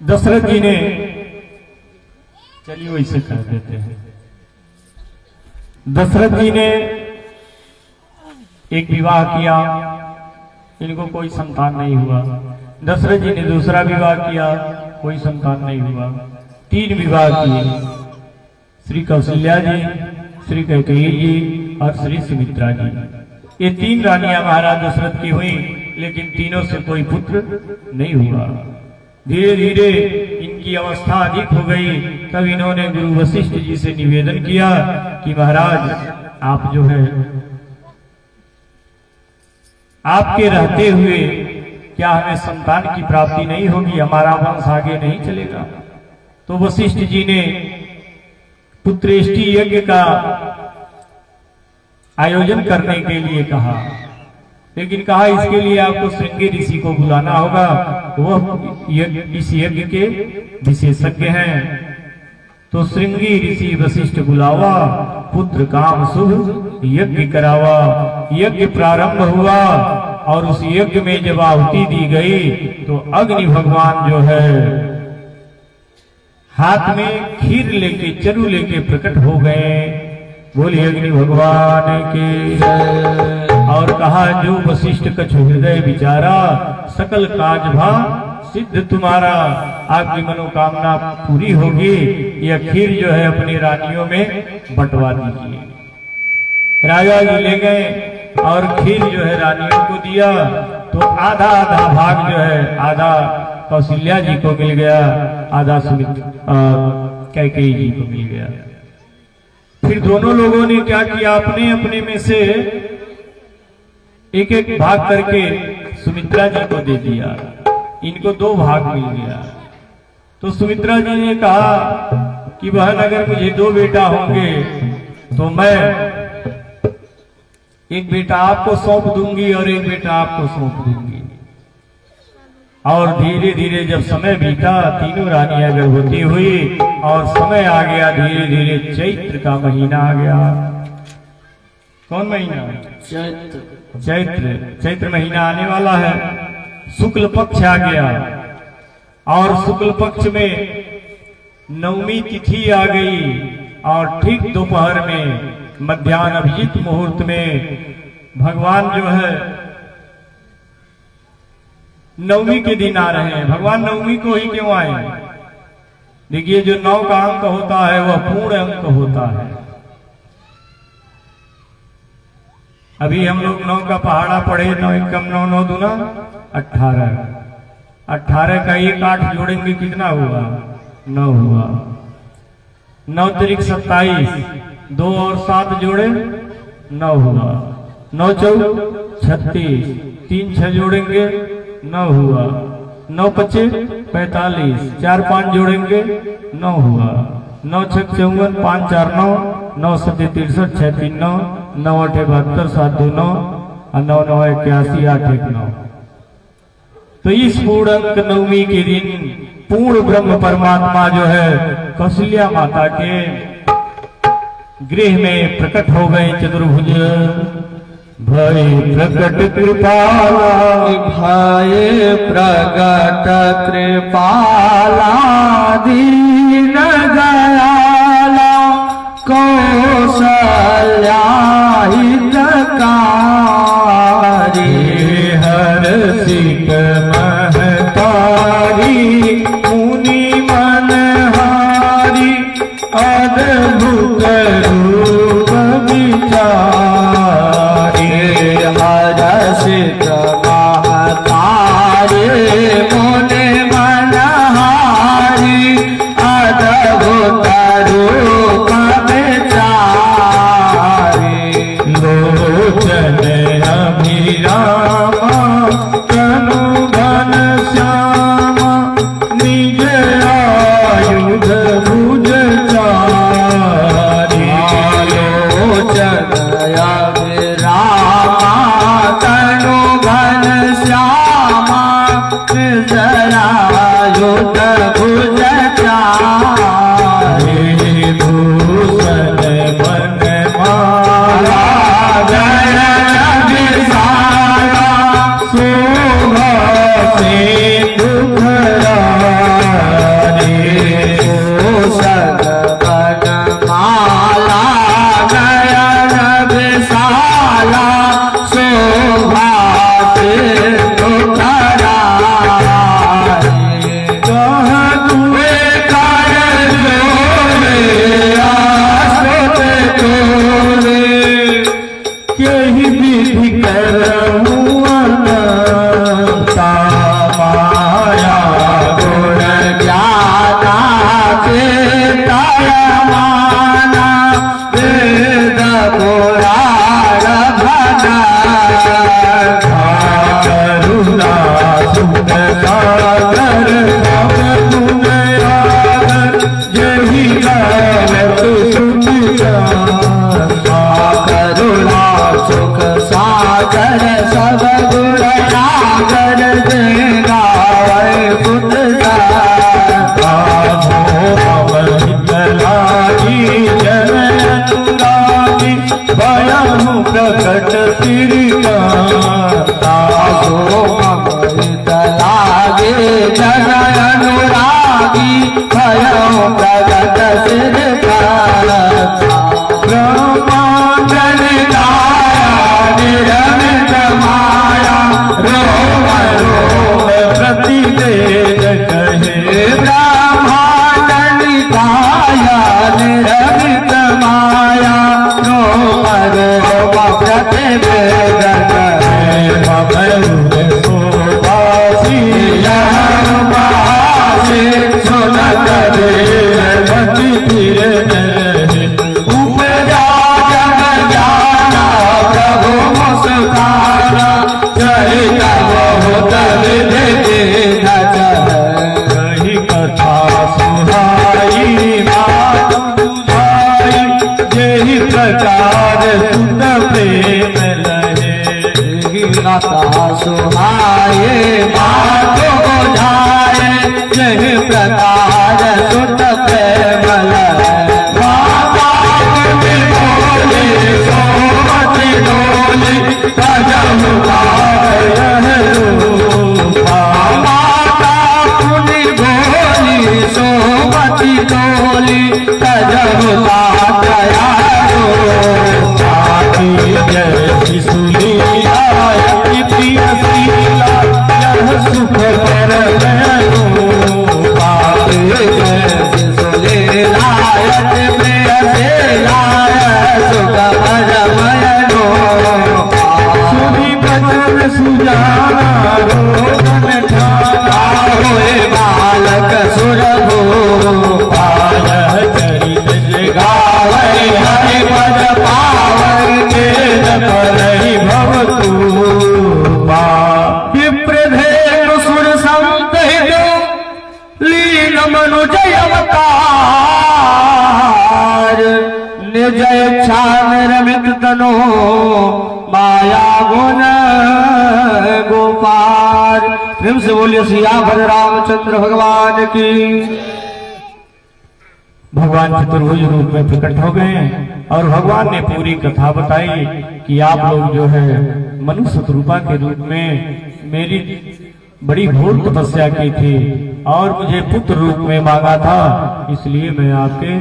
दशरथ जी ने, चलिए वैसे कर देते हैं। दशरथ जी ने एक विवाह किया, इनको कोई संतान नहीं हुआ। दशरथ जी ने दूसरा विवाह किया, कोई संतान नहीं हुआ। 3 विवाह किए, श्री कौशल्या जी, श्री कैकेयी जी और श्री सुमित्रा जी। ये 3 रानियां महाराज दशरथ की हुई, लेकिन तीनों से कोई पुत्र नहीं हुआ। धीरे धीरे इनकी अवस्था अधिक हो गई, तब इन्होंने गुरु वशिष्ठ जी से निवेदन किया कि महाराज आप जो है, आपके रहते हुए क्या हमें संतान की प्राप्ति नहीं होगी, हमारा वंश आगे नहीं चलेगा। तो वशिष्ठ जी ने पुत्रेष्टि यज्ञ का आयोजन करने के लिए कहा, लेकिन कहा इसके लिए आपको श्रृंगी ऋषि को बुलाना होगा, वह इस यज्ञ के विशेषज्ञ हैं। तो श्रृंगी ऋषि वशिष्ठ बुलावा, पुत्र काम शुभ यज्ञ करावा। यज्ञ प्रारंभ हुआ और उस यज्ञ में जब आहुति दी गई तो अग्नि भगवान जो है हाथ में खीर लेके, चरु लेके प्रकट हो गए। बोलिए अग्नि भगवान की जय। और कहा जो वशिष्ठ कछु हृदय विचारा, सकल काज भा सिद्ध तुम्हारा। आपकी मनोकामना पूरी होगी। यह खीर जो है अपनी रानियों में बंटवा दीजिए। राजा जी ले गए और खीर जो है रानियों को दिया। तो आधा आधा भाग जो है, आधा कौशल्या जी को मिल गया, आधा कैकेयी जी को मिल गया। फिर दोनों लोगों ने क्या किया, अपने अपने में से एक एक भाग करके सुमित्रा जी को दे दिया। इनको 2 भाग मिल गया। तो सुमित्रा जी ने कहा कि बहन अगर मुझे 2 बेटा होंगे तो मैं एक बेटा आपको सौंप दूंगी और एक बेटा आपको सौंप दूंगी। और धीरे धीरे जब समय बीता, तीनों रानियां गर्भवती हुई और समय आ गया। धीरे धीरे चैत्र का महीना आ गया। कौन महीना? चैत्र महीना आने वाला है। शुक्ल पक्ष आ गया और शुक्ल पक्ष में नवमी तिथि आ गई। और ठीक दोपहर में मध्याह्न अभिजित मुहूर्त में भगवान जो है नवमी के दिन आ रहे हैं। भगवान नवमी को ही क्यों आए? देखिए जो 9 का अंक होता है वह पूर्ण अंक होता है। अभी हम लोग 9 का पहाड़ा पढ़े, 9 एकम 9, 9 दूना 18। 18 का 1 8 जोड़ेंगे कितना हुआ? 9 हुआ। 9 तिरिक 27, 2 और 7 जोड़े 9 हुआ। 9 चौक 36, 3 6 जोड़ेंगे 9 हुआ। 9 पचे 45, 4 5 जोड़ेंगे 9 हुआ। 9 6 54, 5 4 9, 9 7 63, 6 3 9, 9 8 72, 7 2 9, 9 9 81, 8 1 9। तो इस पूर्ण अंक नवमी के दिन पूर्ण ब्रह्म परमात्मा जो है कौशल्या माता के गृह में प्रकट हो गए। चतुर्भुज भय प्रकट कृपाला, भय प्रकट कृपाला, दीन दयाला, कौशल्या हितकारी, हर्षित महतारी, मुनि मनहारी, अद्भुत रूप विचारी, हर्षित महतारी, मुनि मनहारी, अद्भुत रूप विचारी, लोचन अभिरामा, तनु घन श्यामा, निज आयुध भुज चारी, लोचन अभिरामा, तनु घन श्यामा, निज आयुध भुज चारी, भूषण मन माला, जय विशाला, शोभा सुख सागर सब गुण आगर यही गावत सुख करुणा सुख सागर सब गुण आगर जय गावे पुत्र जन अनुरागी भयहु प्रकट श्री लागे जन अनुरागी भयहु प्रकट श्री ब्रह्मांडन गाया निरमित माया रोम रोम प्रति वेद कहे ब्रह्मांडन गाया निरमित माया रोम रोम प्रति वेद कहे सोबासी सुन करे मति फिर उपजा जग जाना प्रभु मुस्काना चरित बहुत विधि कही कथा सुहाई बात बुझाई यही प्रकार सुत प्रेम लहे कथा सुहाए बात बुझाए यही प्रकार सुत प्रेम लहे सोमति डोली कजम माता पुनि भोली सोमति डोली कजम जय सुलीला प्रिय शीला यह सुख कर सुजाना रोदन ठाना होए बालक सुर पाय चरित जगावे हरि पद पावन के करहि भवतु विप्रधेनु सुर संत लीन मनुजय अवतार निज इच्छा निर्मित तनो माया गुण गोपाल। प्रेम से बोलिए सियावर रामचंद्र भगवान की। भगवान चतुर्भुज रूप में प्रकट हो गए और भगवान ने पूरी कथा बताई कि आप लोग जो है मनुष्य रूपा के रूप में मेरी बड़ी घोर तपस्या की थी और मुझे पुत्र रूप में मांगा था, इसलिए मैं आपके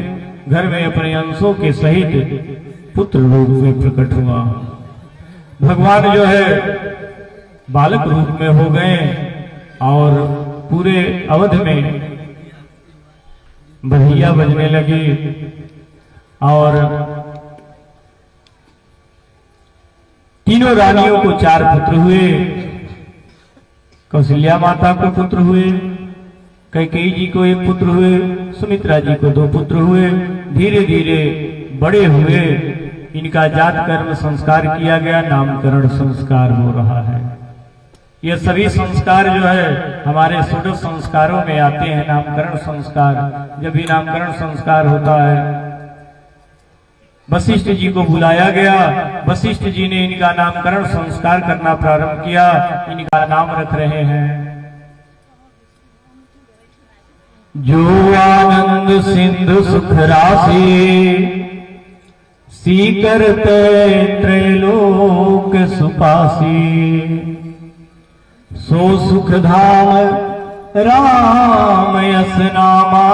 घर में अपने अंशों के सहित पुत्र रूप में प्रकट हुआ। भगवान जो है बालक रूप में हो गए और पूरे अवध में बधिया बजने लगी और तीनों रानियों को 4 पुत्र हुए। कौशल्या माता को पुत्र हुए, कैकेयी जी को 1 पुत्र हुए, सुमित्रा जी को 2 पुत्र हुए। धीरे धीरे बड़े हुए, इनका जात कर्म संस्कार किया गया, नामकरण संस्कार हो रहा है। ये सभी संस्कार जो है हमारे षोडश संस्कारों में आते हैं। नामकरण संस्कार, जब भी नामकरण संस्कार होता है, वशिष्ठ जी को बुलाया गया। वशिष्ठ जी ने इनका नामकरण संस्कार करना प्रारंभ किया। इनका नाम रख रहे हैं जो आनंद सिंधु सुख राशि, सीकरते त्रैलोक सुपासी, सो सुख धाम राम यस नामा,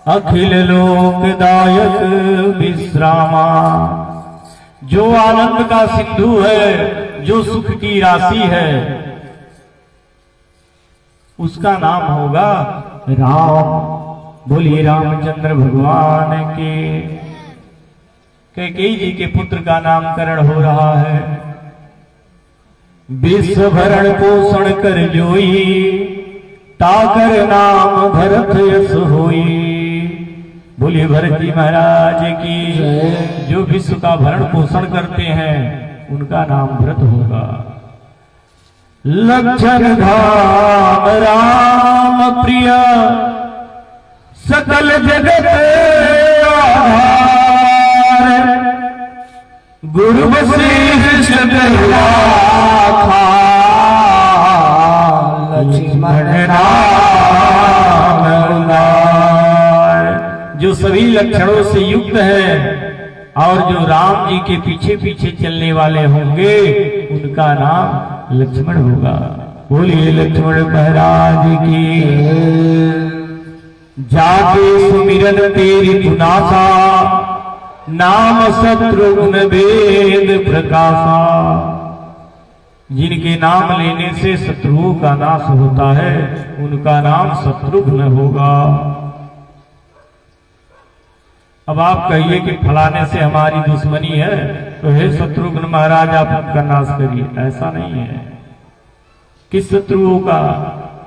अखिल लोकदायक विश्रामा। जो आनंद का सिंधु है, जो सुख की राशि है, उसका नाम होगा राम। बोलिए रामचंद्र भगवान के। कैकेयी जी के पुत्र का नामकरण हो रहा है। विश्व भरण पोषण कर जोई, ताकर नाम भरत यस होई। बोलिए भरत जी महाराज की। जो विश्व का भरण पोषण करते हैं उनका नाम भरत होगा। लक्षण धाम राम प्रिय सकल जगत आधार गुरु वशिष्ठ था लक्ष्मण राम उदार। जो सभी लक्षणों से युक्त है और जो राम जी के पीछे पीछे चलने वाले होंगे उनका नाम लक्ष्मण होगा। बोलिए लक्ष्मण महाराज की। जाके सुमिरन तेरी पुनासा नाम शत्रुघ्न वेद प्रकाशा। जिनके नाम लेने से शत्रुओं का नाश होता है उनका नाम शत्रुघ्न होगा। अब आप कहिए कि फलाने से हमारी दुश्मनी है तो हे शत्रुघ्न महाराज आप उनका नाश करिए, ऐसा नहीं है। किस शत्रुओं का?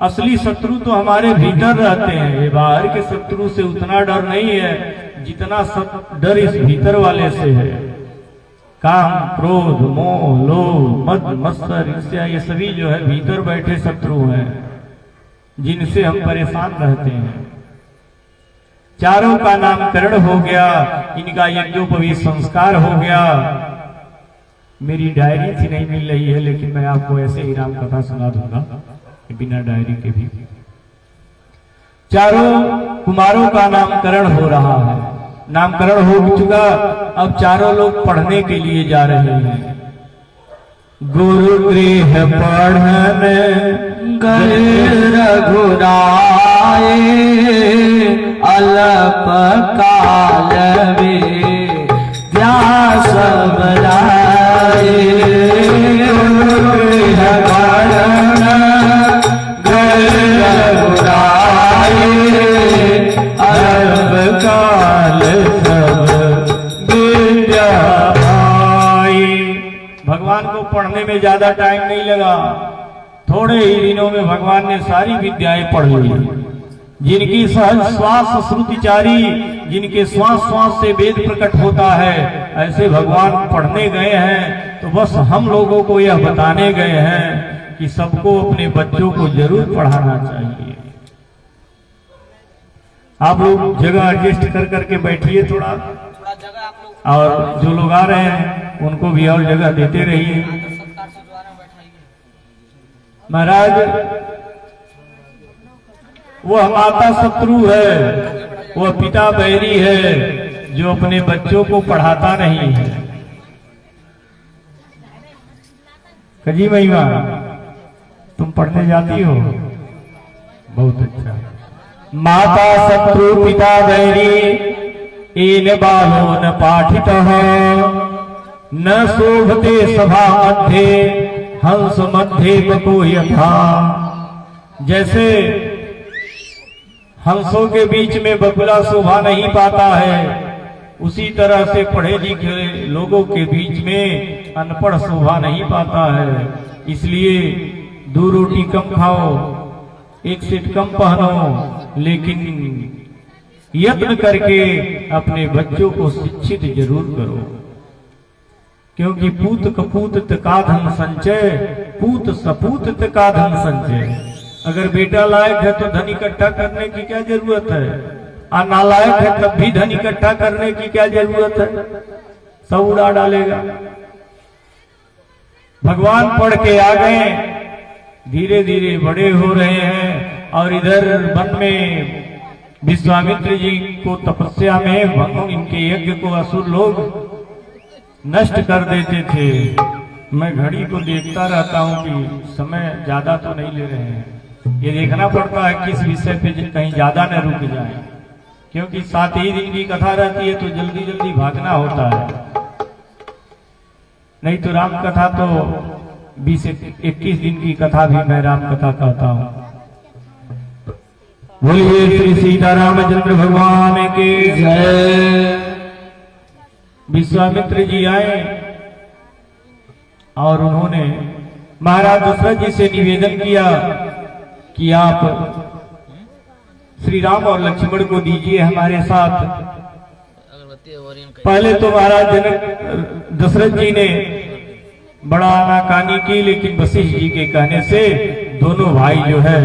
असली शत्रु तो हमारे भीतर रहते हैं। ये बाहर के शत्रु से उतना डर नहीं है जितना डर इस भीतर वाले से है। काम, क्रोध, मोह, लोभ, मद, मत्सर, ईर्ष्या, ये सभी जो है भीतर बैठे शत्रु हैं जिनसे हम परेशान रहते हैं। चारों का नामकरण हो गया, इनका यज्ञोपवीत संस्कार हो गया। मेरी डायरी थी नहीं मिल रही है, लेकिन मैं आपको ऐसे ही राम कथा सुना दूंगा बिना डायरी के भी। चारों कुमारों का नामकरण हो रहा है, नामकरण हो चुका। अब चारों लोग पढ़ने के लिए जा रहे हैं। गुरु गृह पढ़न गए रघुराए अल्प काल में व्यास बलाए। गुरु गृह पढ़न गए रघुराए अल्प काल सब विद्या आई। भगवान को पढ़ने में ज्यादा टाइम नहीं लगा, थोड़े ही दिनों में भगवान ने सारी विद्याएं पढ़ ली। जिनकी सहज श्वास श्रुतिचारी, जिनके श्वास श्वास से वेद प्रकट होता है, ऐसे भगवान पढ़ने गए हैं। तो बस हम लोगों को यह बताने गए हैं कि सबको अपने बच्चों को जरूर पढ़ाना चाहिए। आप लोग जगह एडजस्ट कर करके बैठिए थोड़ा, और जो लोग आ रहे हैं उनको भी और जगह देते रहिए। महाराज वह माता शत्रु है, वह पिता बैरी है जो अपने बच्चों को पढ़ाता नहीं है। कजी महिमा तुम पढ़ने जाती हो, बहुत अच्छा। माता शत्रु पिता बैरी एन बालो न पाठित न शोभते सभा मध्य हंस मध्य बको यथा। जैसे हंसों के बीच में बगुला शोभा नहीं पाता है, उसी तरह से पढ़े लिखे लोगों के बीच में अनपढ़ शोभा नहीं पाता है। इसलिए 2 रोटी कम खाओ, 1 सेट कम पहनो, लेकिन यत्न करके अपने बच्चों को शिक्षित जरूर करो। क्योंकि पूत कपूत का धन संचय, पूत सपूत का धन संचय। अगर बेटा लायक है तो धन इकट्ठा करने की क्या जरूरत है, और नालायक है तब भी धन इकट्ठा करने की क्या जरूरत है, सब उड़ा डालेगा। भगवान पढ़ के आ गए, धीरे धीरे बड़े हो रहे हैं। और इधर वन में विश्वामित्र जी को तपस्या में इनके यज्ञ को असुर लोग नष्ट कर देते थे। मैं घड़ी को देखता रहता हूं कि समय ज्यादा तो नहीं ले रहे हैं। ये देखना पड़ता है किस विषय पे कहीं ज्यादा न रुक जाए, क्योंकि 7 ही दिन की कथा रहती है तो जल्दी जल्दी भागना होता है। नहीं तो राम कथा तो 20-21 दिन की कथा भी मैं राम कथा कहता हूँ। बोलिए श्री सीतारामचंद्र भगवान के जय। विश्वामित्र जी आए और उन्होंने महाराज दशरथ जी से निवेदन किया कि आप श्री राम और लक्ष्मण को दीजिए हमारे साथ। पहले तो महाराज जनक दशरथ जी ने बड़ा आनाकानी की, लेकिन वशिष्ठ जी के कहने से दोनों भाई जो है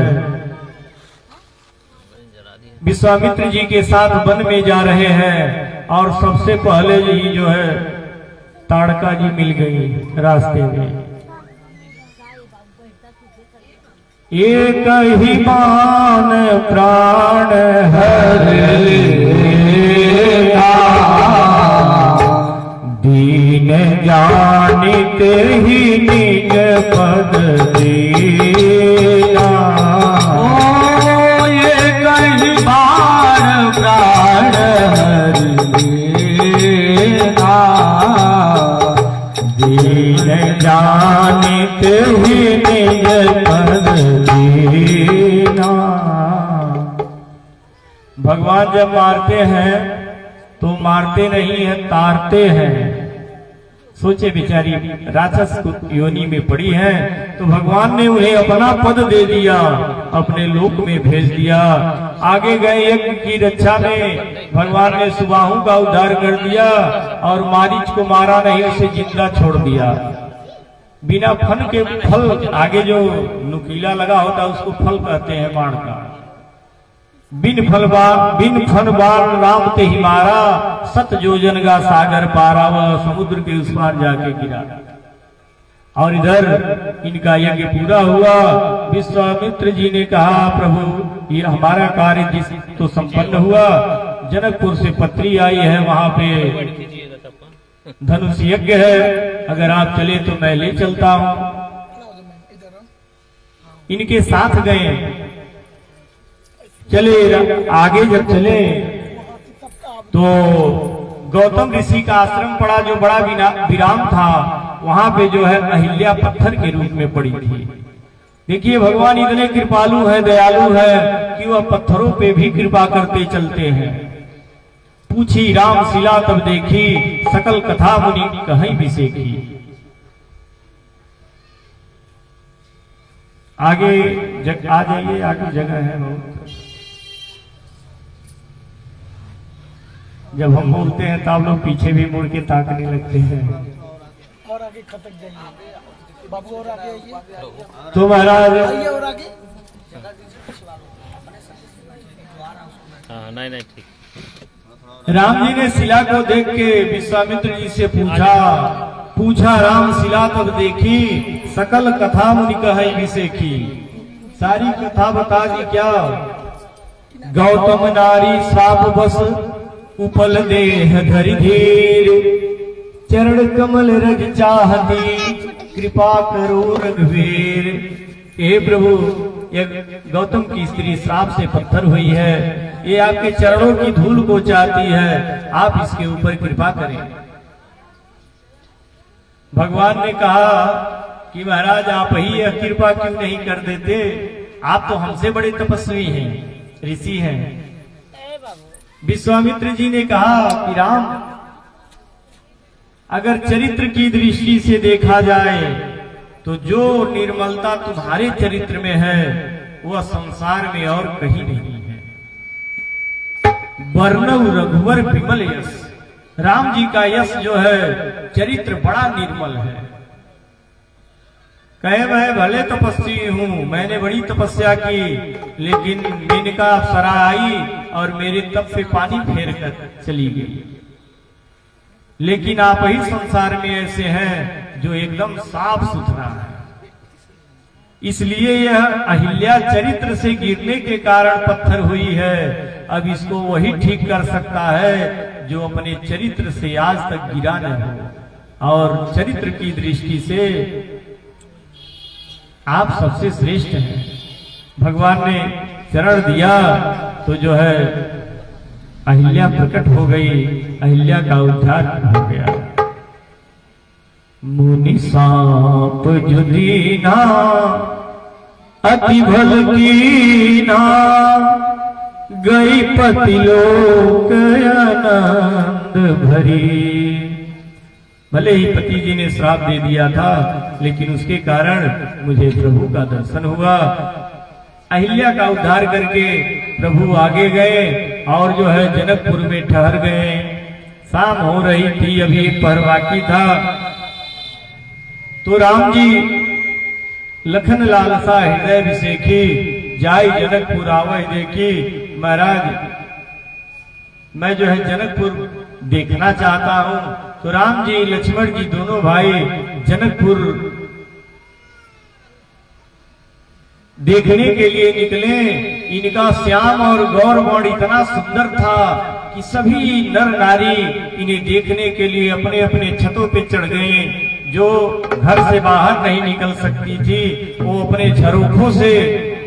विश्वामित्र जी के साथ वन में जा रहे हैं। और सबसे पहले जी जो है ताड़का जी मिल गई रास्ते में। एक ही मान प्राण हरे दीन जानित ही निज पद दीना। ओ ये कहीं बार प्राण हरिना दीन जानित ही निज पद दीना। भगवान जब मारते हैं तो मारते नहीं है, तारते हैं। सोचे बेचारी राक्षस योनि में पड़ी है, तो भगवान ने उन्हें अपना पद दे दिया, अपने लोक में भेज दिया। आगे गए यज्ञ की रक्षा में भगवान ने सुबाहु का उद्धार कर दिया और मारीच को मारा नहीं, उसे जिंदा छोड़ दिया। बिना फन के फल, आगे जो नुकीला लगा होता उसको फल कहते हैं बाण का। बिन फन बाण राम ते ही मारा, सत योजन का सागर पारा, वह समुद्र के उस पार जाके गिरा। और इधर इनका यज्ञ पूरा हुआ। विश्वामित्र जी ने कहा प्रभु ये हमारा कार्य जिस तो संपन्न हुआ। जनकपुर से पत्री आई है, वहां पे धनुष यज्ञ है, अगर आप चले तो मैं ले चलता हूं। इनके साथ गए, चले। आगे जब चले तो गौतम ऋषि का आश्रम पड़ा, जो बड़ा विराम था। वहां पे जो है अहिल्या पत्थर के रूप में पड़ी थी। देखिए भगवान इतने कृपालु है, दयालु है कि वह पत्थरों पे भी कृपा करते चलते हैं। पूछी राम शिला तब देखी, सकल कथा मुनि कहीं भी सेखी। आगे आ जाइए, आगे जगह है बहुत। जब हम बोलते हैं तो आप लोग पीछे भी मुड़ के ताकने लगते हैं। और आगे खटक जाइए बाबू, और आगे आइए तो महाराज और आगे। हाँ नहीं ठीक। राम जी ने शिला को देख के विश्वामित्र जी से पूछा राम शिला तब देखी, सकल कथा मुनि कहि विसेखी। सारी कथा बता दी क्या? गौतम नारी श्राप बस उपल देह धरि धीर, चरण कमल रज चाहती, कृपा करो रघुवीर। हे प्रभु, ये गौतम की स्त्री श्राप से पत्थर हुई है, ये आपके चरणों की धूल को चाहती है, आप इसके ऊपर कृपा करें। भगवान ने कहा कि महाराज आप ही यह कृपा क्यों नहीं कर देते? आप तो हमसे बड़े तपस्वी हैं, ऋषि हैं। विश्वामित्र जी ने कहा कि राम, अगर चरित्र की दृष्टि से देखा जाए तो जो निर्मलता तुम्हारे चरित्र में है वह संसार में और कहीं नहीं है। वर्णव रघुवर विमल यश, राम जी का यश जो है चरित्र बड़ा निर्मल है। कहे मैं भले तपस्वी हूं, मैंने बड़ी तपस्या की, लेकिन मेनका अप्सरा आई और मेरे तप से पानी फेर कर चली गई। लेकिन आप ही संसार में ऐसे हैं जो एकदम साफ सुथरा है। इसलिए यह अहिल्या चरित्र से गिरने के कारण पत्थर हुई है। अब इसको वही ठीक कर सकता है जो अपने चरित्र से आज तक गिरा न हो। और चरित्र की दृष्टि से आप सबसे श्रेष्ठ हैं। भगवान ने चरण दिया तो जो है अहिल्या प्रकट हो गई, अहिल्या का उद्धार हो गया। मुनि सांप जो दीना अति भल कीना, गई पति लोक आनंद भरी। भले ही पति जी ने श्राप दे दिया था, लेकिन उसके कारण मुझे प्रभु का दर्शन हुआ। अहिल्या का उद्धार करके प्रभु आगे गए और जो है जनकपुर में ठहर गए। शाम हो रही थी, अभी एक पहर बाकी था। तो राम जी लखन लालसा हृदय विसेखी, जाई जनकपुर आवै देखी। महाराज मैं जो है जनकपुर देखना चाहता हूं। तो राम जी लक्ष्मण जी दोनों भाई जनकपुर देखने के लिए निकले। इनका श्याम और गौरवर्ण इतना सुंदर था कि सभी नर नारी इन्हें देखने के लिए अपने अपने छतों पे चढ़ गए। जो घर से बाहर नहीं निकल सकती थी वो अपने झरोखों से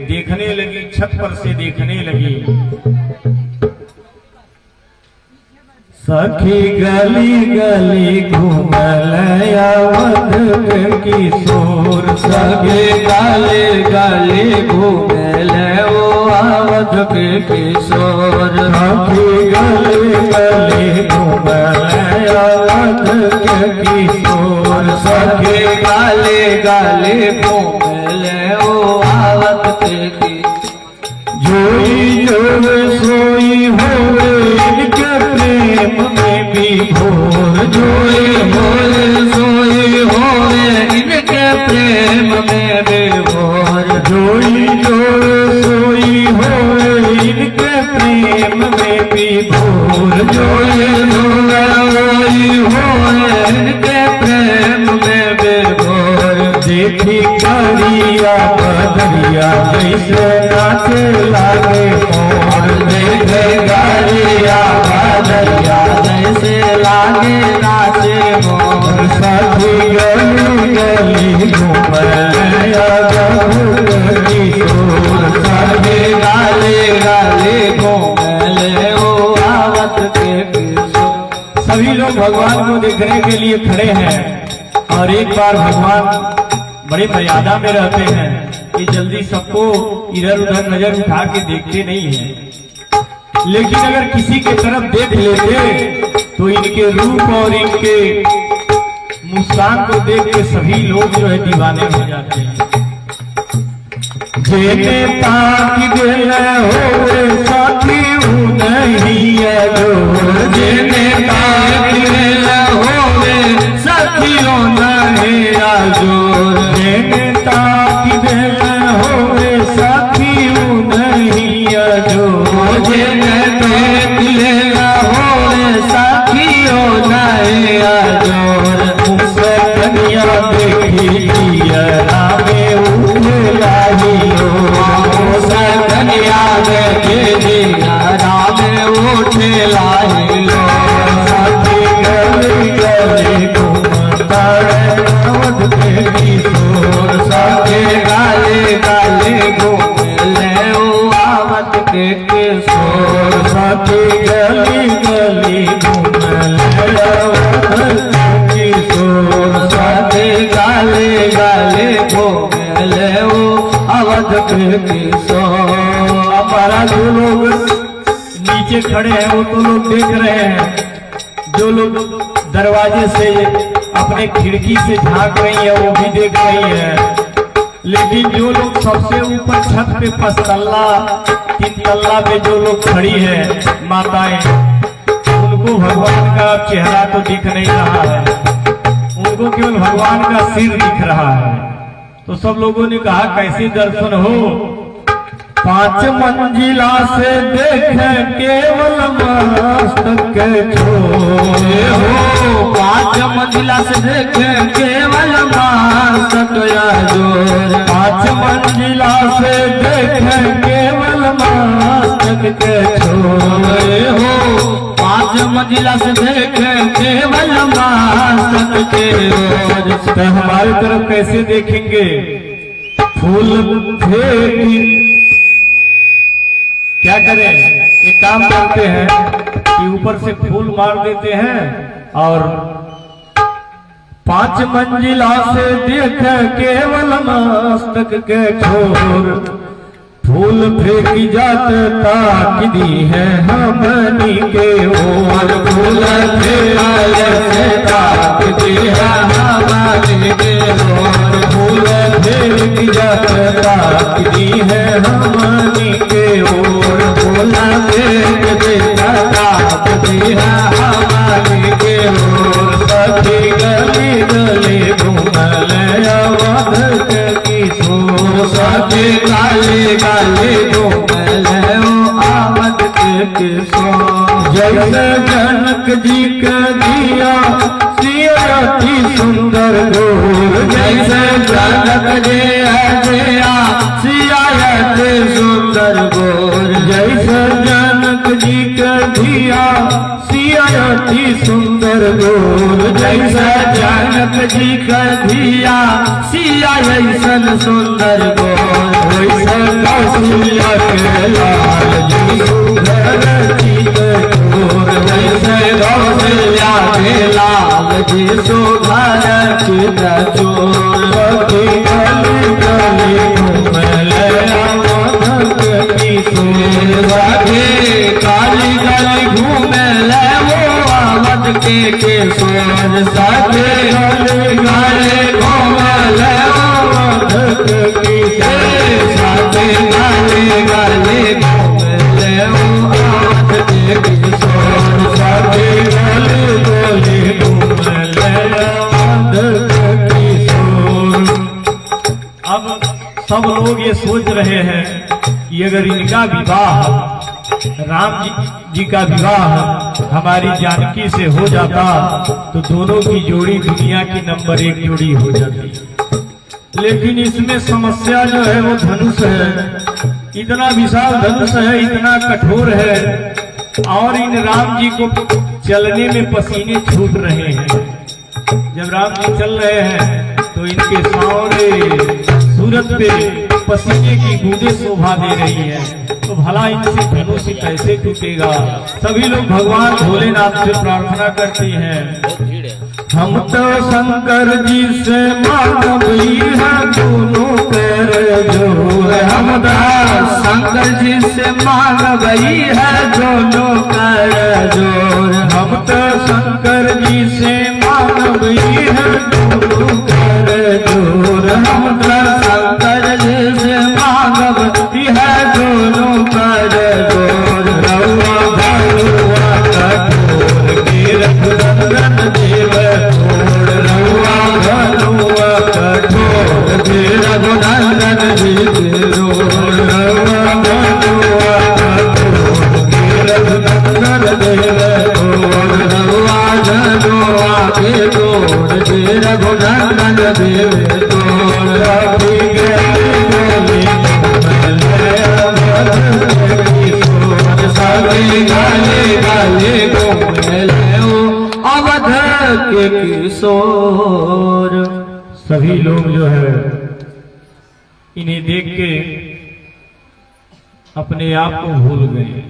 देखने लगी, छत पर से देखने लगी। सखी गली गली घूमल अवध किशोर, सगे गाले गाले घूमल ओ अवध के किशोर। सखी गली गली घूमल अवध के किशोर, सगे गाले गाले घूमल ओ अवध के किशोर। जोई जोर सोई होवे इनके प्रेम में भी भोर, जोई होए सोई होए इनके प्रेम में बेभोर। जोई जोर सोई होवे इनके प्रेम में भी भोर, जोई होई होए इनके प्रेम में बेभोर। देखी करिया बदरिया जैसे नाचे लागे मोर, देखे गालिया बदरिया जैसे लागे नाचे मोर। सखी गली गली घूमल अवध किशोर, सगे गाले गाले घूमल ओ आवत के किशोर। सभी लोग भगवान को देखने के लिए खड़े हैं और एक बार भगवान बड़े मर्यादा में रहते हैं कि जल्दी सबको इधर उधर नजर उठा के देखते नहीं है। लेकिन अगर किसी के तरफ देख लेते तो इनके रूप और इनके मुस्कान को देख के सभी लोग जो है दीवाने हो जाते हैं। जेने ताक दिल होवे साथी नहीं है जोर, जेने ताक दिल होवे साथियों नहीं जोर। जेने ताक दिल होवे साथी नहीं है जोर, जेने ताक दिल होवे साथियों नहीं जोर। मुझसे कन्या देखी लिया रामे उठला ही मुझसे कन्या देखी लिया रामे उठला ही। साथी गली गली घूमता अवध के किशोर, सगे गाले गाले घूमल ओ आवत के किशोर। साथी गली गली घूमल अवध के किशोर, सगे गाले गाले घूमल ओ अवध के किशोर। हमारा जो लोग नीचे खड़े हैं वो तो लोग देख रहे हैं, जो लोग दरवाजे से अपने खिड़की से झांक रही है वो भी देख रही है। लेकिन जो लोग सबसे ऊपर छत पे 5 तल्ला 3 तल्ला पे जो लोग खड़ी है माताएं, उनको भगवान का चेहरा तो दिख नहीं रहा है, उनको केवल भगवान का सिर दिख रहा है। तो सब लोगों ने कहा कैसे दर्शन हो? 5 मंजिला से देखे केवल मस्तक छोड़े हो, 5 मंजिला से देखे केवल मस्तक जोर। 5 मंजिला से देखे केवल मस्तक छोड़े हो, 5 मंजिला से देखे केवल मस्तक जोर। तो हमारी तरफ कैसे देखेंगे? फूल फेंक क्या करें? एक काम करते हैं कि ऊपर से फूल मार देते हैं और 5 मंजिला से देख केवल मस्तक के छोर, फूल फेंक जात ताक दी है हमनी के ओर, फूल फेंक ताक दी है हमनी के ओर। फूल फेंक जात ताक दी है हमनी के ओर, फूल फेंक ताक दी है हमनी के ओर। सखी गली गली घूमल गाले घूमले आवत के किशोर। जैसे जनक जी के दिया सियाती सुंदर गोर। जैसे जनक जी दिया सियाती सुंदर गोर। जैसे जनक जी के दिया सियाती सुंदर गोर। जैसे जनक जी के दिया सिया ऐसन सुंदर गोर। वैसे कौशल्या के लाल जी सुंदर जी के गोर। वैसे कौशल्या के लाल जी सुंदर जी के चोर। गली गली घूमले आवत के किशोर। काली गली घूमले वो आवत के किशोर। सगे गली गली घूमले आवत के किशोर। सगे गली गली घूमले आवत के किशोर। सगे गली गली घूमले आवत के किशोर। अब सब लोग ये सोच रहे हैं कि अगर इनका विवाह राम जी का विवाह हमारी जानकी से हो जाता तो दोनों की जोड़ी दुनिया की नंबर 1 जोड़ी हो जाती। लेकिन इसमें समस्या जो है वो धनुष है। इतना विशाल धनुष है, इतना कठोर है, और इन राम जी को चलने में पसीने छूट रहे हैं। जब राम जी चल रहे हैं तो इनके सावरे सूरत पे पसीने की बूंदें शोभा दे रही है। तो भला इनसे धनुष कैसे टूटेगा। सभी लोग भगवान भोलेनाथ से प्रार्थना करते हैं। बहुत भीड़ है। हम तो शंकर जी से मांगबई है दोनों कर जोर। हम तो शंकर जी से मांगबई है दोनों कर जोर। हम तो शंकर जी से मांगबई है दोनों कर जोर। हम तो शंकर जी से मांगबई है दोनों कर जोर। रउआ भरुआ कठोर के रघुनंदन देव छोड़। रउआ भरुआ कठोर के रघुनंदन देव छोड़। रउआ भरुआ कठोर के रघुनंदन देव छोड़। रउआ धनुआ के तोड़ के रघुनंदन देव छोड़। रघु गली गली गली घूमले अवध के किशोर। सभी लोग जो है इन्हें देख के अपने आप को भूल गए।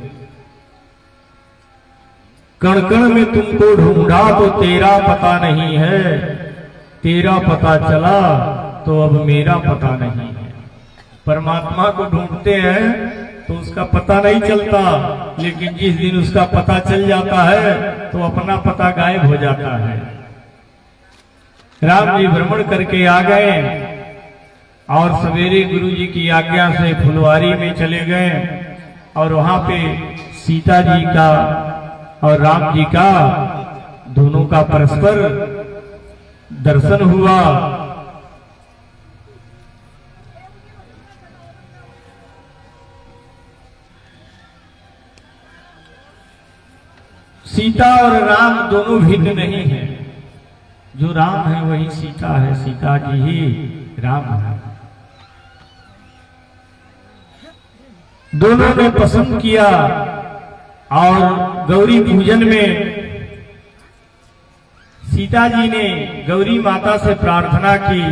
कण कण में तुमको ढूंढा तो तेरा पता नहीं है। तेरा पता चला तो अब मेरा पता नहीं है। परमात्मा को ढूंढते हैं तो उसका पता नहीं चलता, लेकिन जिस दिन उसका पता चल जाता है तो अपना पता गायब हो जाता है। राम जी भ्रमण करके आ गए और सवेरे गुरु जी की आज्ञा से फुलवारी में चले गए और वहां पे सीता जी का और राम जी का दोनों का परस्पर दर्शन हुआ। सीता और राम दोनों भिन्न नहीं है। जो राम है वही सीता है, सीता जी ही राम है। दोनों ने पसंद किया और गौरी पूजन में सीता जी ने गौरी माता से प्रार्थना की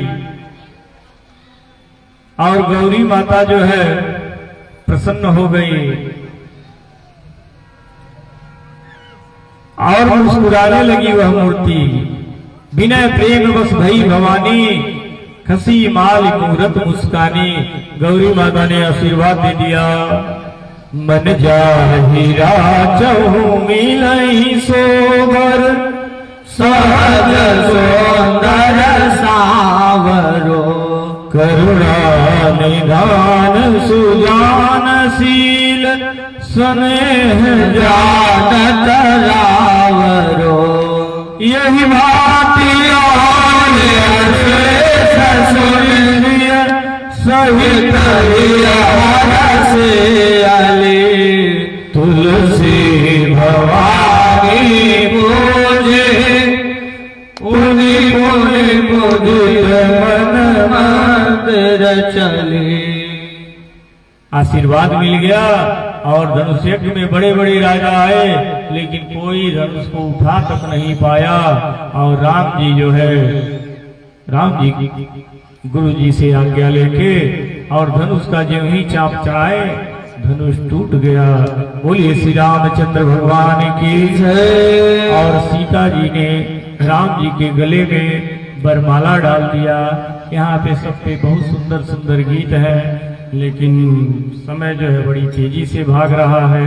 और गौरी माता जो है प्रसन्न हो गई और मुस्कुराने लगी वह मूर्ति। विनय प्रेम बस भई भवानी, खसी माल मूरत मुस्कानी। गौरी माता ने आशीर्वाद दे दिया। मन जाहिरा चहु मिलहि सोबर, सहज सुंदर सावरो। करुणा निधान सुजानशील, स्नेह जानत रावरो। यही भांति सहित तुलसी भवानी पूजे पुनि पुनि पूजित मन मंदिर चले। आशीर्वाद मिल गया और धनुष यज्ञ में बड़े बड़े राजा आए, लेकिन कोई धनुष को उठा तक नहीं पाया। और राम जी जो है, राम जी गुरु जी से आज्ञा लेके और धनुष का जो ही चाप चढ़ाए, धनुष टूट गया। बोलिए श्री रामचंद्र भगवान की जय। और सीता जी ने राम जी के गले में वरमाला डाल दिया। यहाँ पे सब पे बहुत सुंदर सुंदर गीत है, लेकिन समय जो है बड़ी तेजी से भाग रहा है,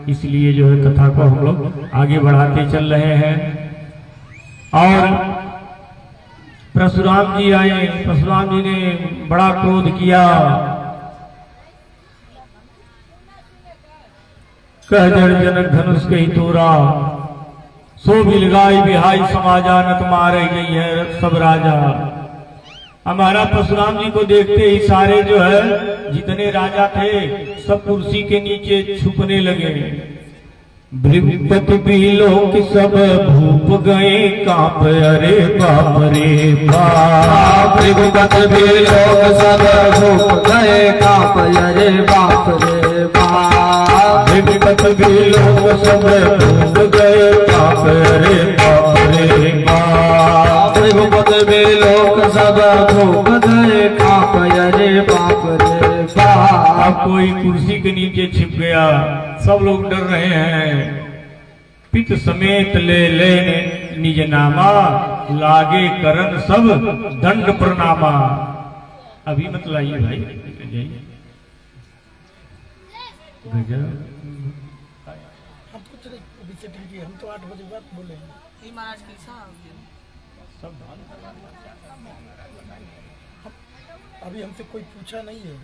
इसलिए जो है कथा को हम लोग आगे बढ़ाते चल रहे हैं। और परशुराम जी आए। परशुराम जी ने बड़ा क्रोध किया। कह जनक धनुष कही तोरा, सो बिल गाय बिहाई समाजा नत मारे गई है सब राजा। हमारा परशुराम जी को देखते ही सारे जो है जितने राजा थे सब कुर्सी के नीचे छुपने लगे। बृहस्पति भी लोग सब भूप गए कांप, अरे बाप रे बाप। बृहस्पति भी लोग सब भूप गए कांप, अरे बाप रे बाप। बृहस्पति भी लोग सब भूप गए कांप, अरे बाप रे बाप। बृहस्पति भी लोग सब भूप गए कांप, अरे बाप रे बाप। अब कोई कुर्सी के नीचे छिप गया, सब लोग डर रहे हैं। पित समेत ले निज नामा, लागे करन सब दंड प्रणामा। अभी मत लाइए भाई, गजब। हम कुछ नहीं अभी सेटिंग की, हम तो 8 बजे बाद बोले महाराज सब अभी हमसे कोई पूछा नहीं है।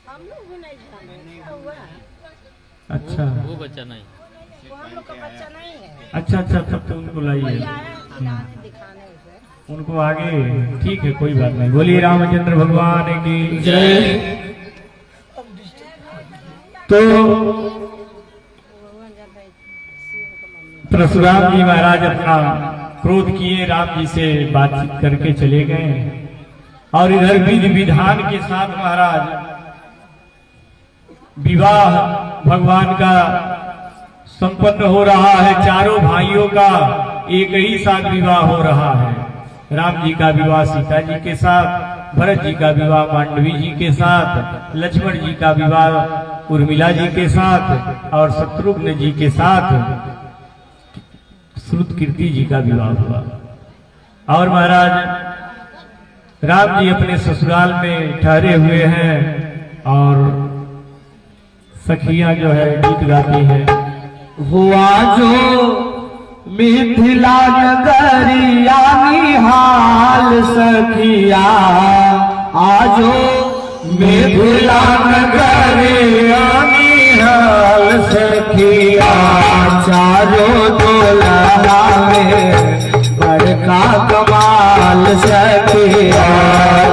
हम लोग भी नहीं जाने क्या हुआ। अच्छा, वो बच्चा नहीं, वो हम लोग का बच्चा नहीं है। अच्छा अच्छा, तब तो उनको लाइए, दिखाने उसे उनको आगे। ठीक है, कोई बात नहीं। बोलिए रामचंद्र भगवान की जय। तो परशुराम जी महाराज अपना क्रोध किए, राम जी से बातचीत करके चले गए। और इधर विधि विधान के साथ महाराज विवाह भगवान का संपन्न हो रहा है। चारों भाइयों का एक ही साथ विवाह हो रहा है। राम जी का विवाह सीता जी के साथ, भरत जी का विवाह मांडवी जी के साथ, लक्ष्मण जी का विवाह उर्मिला जी के साथ, और शत्रुघ्न जी के साथ श्रुतकीर्ति जी का विवाह हुआ। और महाराज राम जी अपने ससुराल में ठहरे हुए हैं और सखियां जो है गीत गाती है। हुआ जो मिथिला नगरिया निहाल सखिया, आजो मिथिला नगरिया निहाल सखिया। चारों दुल्हा में बड़का कमाल सखिया,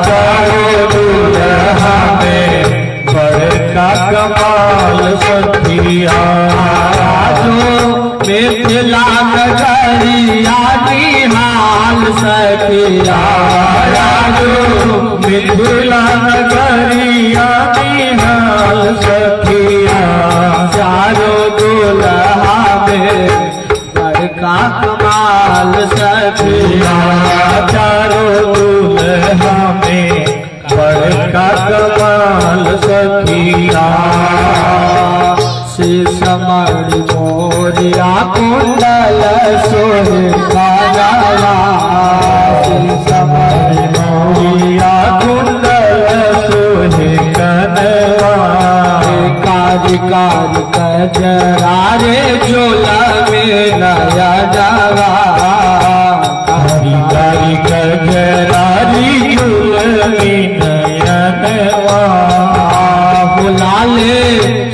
चारों दुल्हा में बड़का कमाल सखिया। जो मिथिला नगरिया निहाल सखिया, जो मिथिला नगरिया निहाल सखिया। चारों दुल्हा में बड़का कमाल सखिया, चारों दुल्हा में बड़का कमाल सखिया। समर मोरिया कुंडल सोहे काला, समर मोरिया कुंडल सोहे कनवा। कारी कारी कजरारे झोला में नया जावा, कारी कारी कजरारी झोला में नया नवा। बुलाले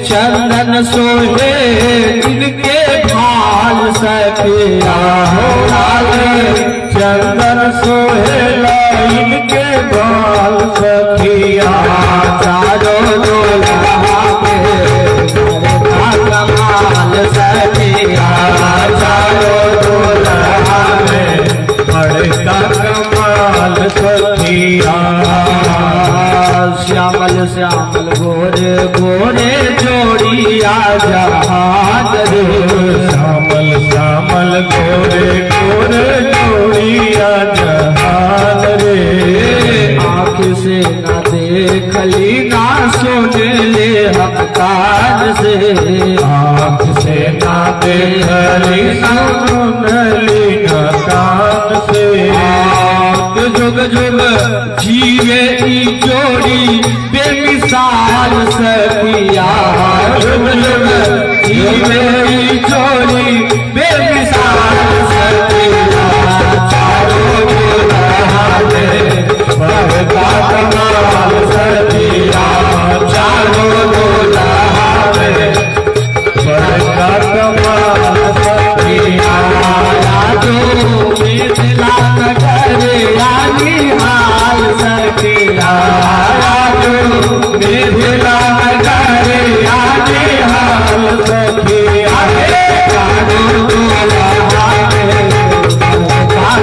चंदन सोहे इनके भाल सखिया, बुलाले चंदन सोहे इनके भाल सखिया। चारों दुल्हा में बड़का कमाल सखिया, जहान रे श्यामल श्यामल गोरे गोरे जोड़िया जहान रे आँख से न देखली ना सुन ले हम कान से आँख से ना देखली सुनली न कान से जुग जुग जीवे ई जोड़ी बेमिसाल सखिया जुग जुग जीवे ई जोड़ी बेमिसाल सखिया चारों दुल्हा में बड़का कमाल सखिया चारों दुल्हा में बड़का कमाल सखिया जो मिथिला नगर यानी हाल सखिया जो मिथिला नगर यानी हाल सखिया चारों दुल्हा में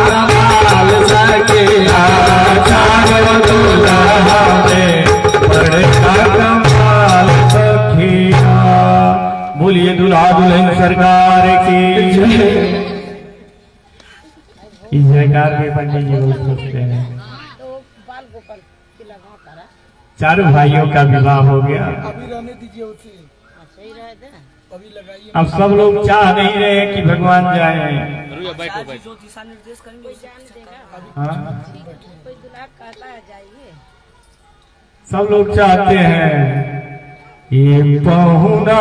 कमाल सखिया चारों दुल्हा में बड़का कमाल सखिया। बोलिए दूल्हा दुल्हन सरकार की इस जयकार में पंडित जी बहुत सोचते हैं। तो बाल गोपाल की लगा करा चारों भाइयों का विवाह हो गया। अभी रहने दीजिए उसे, सही रहे थे। अभी लगाइए। अब सब लोग चाह नहीं रहे कि भगवान जाए। रुको बैठो बैठो जो दिशा निर्देश करेंगे कोई उसे जान देगा हाँ? कोई दुल्हा कहता है जाइए। सब लोग चाहते हैं ये पहुना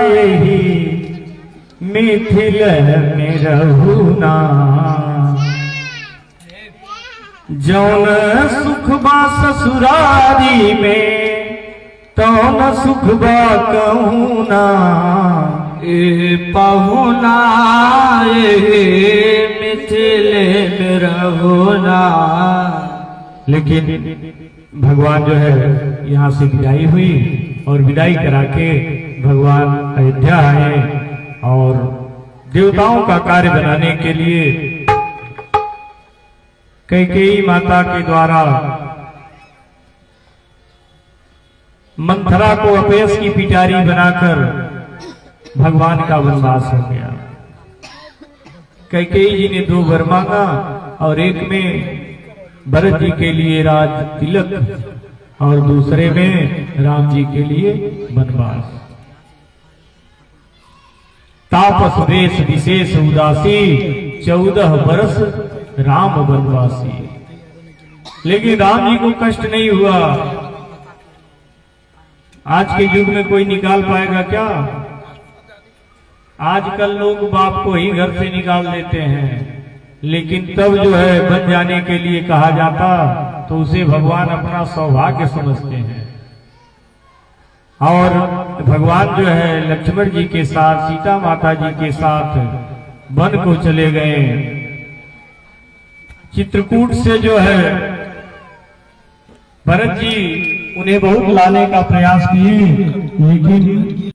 यही मिथिल में रहुना जौन सुख बा ससुरारी में तौन सुख बा कहूना ए पहुना मिथिले में रहोना। लेकिन भगवान जो है यहाँ से विदाई हुई और विदाई करा के भगवान अयोध्या आए और देवताओं का कार्य बनाने के लिए कैकेयी माता के द्वारा मंथरा को अपयश की पिटारी बनाकर भगवान का वनवास हो गया। कैकेयी जी ने 2 वर मांगा और एक में भरत जी के लिए राज तिलक और दूसरे में राम जी के लिए वनवास। तापस वेश विशेष उदासी 14 बरस राम वनवासी। लेकिन राम जी को कष्ट नहीं हुआ। आज के युग में कोई निकाल पाएगा क्या? आजकल लोग बाप को ही घर से निकाल देते हैं, लेकिन तब जो है बन जाने के लिए कहा जाता तो उसे भगवान अपना सौभाग्य समझते हैं। और भगवान जो है लक्ष्मण जी के साथ सीता माता जी के साथ वन को चले गए। चित्रकूट से जो है भरत जी उन्हें बहुत लाने का प्रयास किए, लेकिन